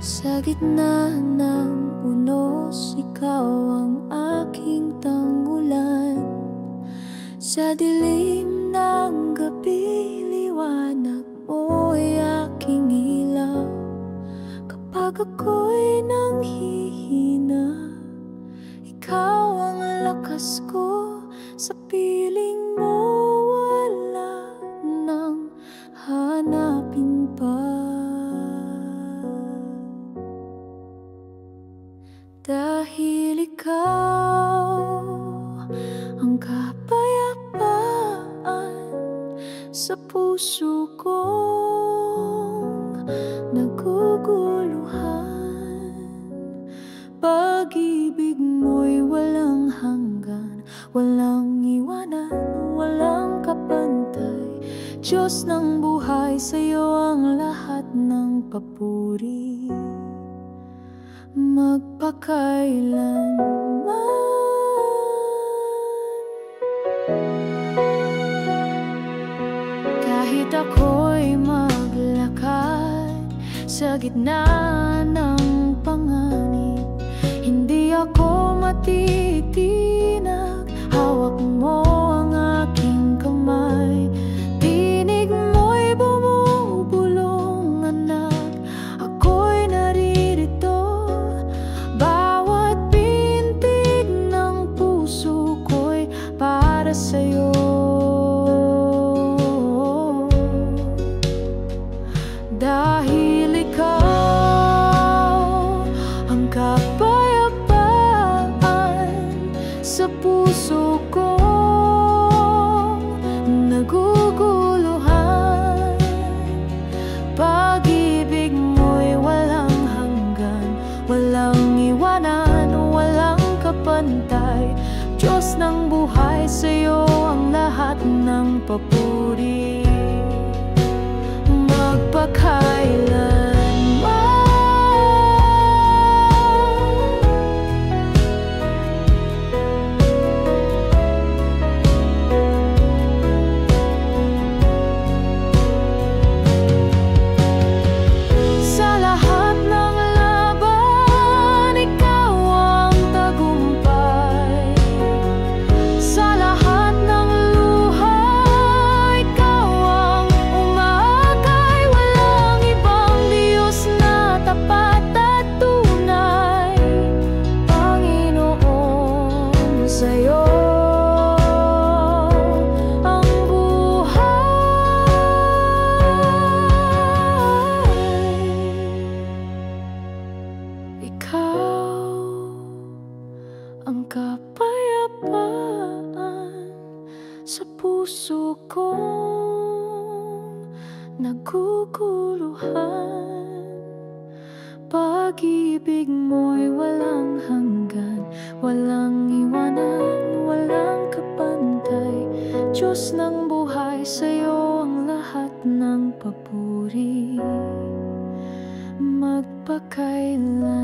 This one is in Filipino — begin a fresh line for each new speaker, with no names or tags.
Sa gitna ng unos, ikaw ang aking tanggulan. Sa dilim ng gabi, liwanag mo'y aking ilaw. Kapag ako'y nanghihina, ikaw ang lakas ko. Sa piling mo wala nang hanapin pa. Dahil ikaw ang kapayapaan sa puso kong naguguluhan. Pag-ibig mo'y walang hanggan, walang iwanan, walang kapantay. Diyos ng buhay, sa'yo ang lahat ng papuri, magpakailanman. Kahit ako'y maglakad sa gitna ng panganib, hindi ako matitinag. Hawak mo ang aking kamay, tinig mo'y bumubulong, anak. Ako'y naririto, bawat pintig ng puso ko'y para sa'yo. Dahil ikaw ang kapayapaan sa puso kong naguguluhan. Pag-ibig mo'y walang hanggan, walang iwanan, walang kapantay. Diyos ng buhay, sa'yo ang lahat ng papuri, magpakailanman. Sa lahat ng laban, ikaw ang tagumpay. Sa lahat ng luha, ikaw ang umaakay. Walang ibang Diyos na tapat at tunay, Panginoon, sa'yo ang buhay. Ikaw ang kapayapaan sa puso kong naguguluhan. Pag-ibig mo'y walang hanggan, walang iwanan, walang kapantay. Diyos ng buhay, sa'yo ang lahat ng papuri, magpakailanman.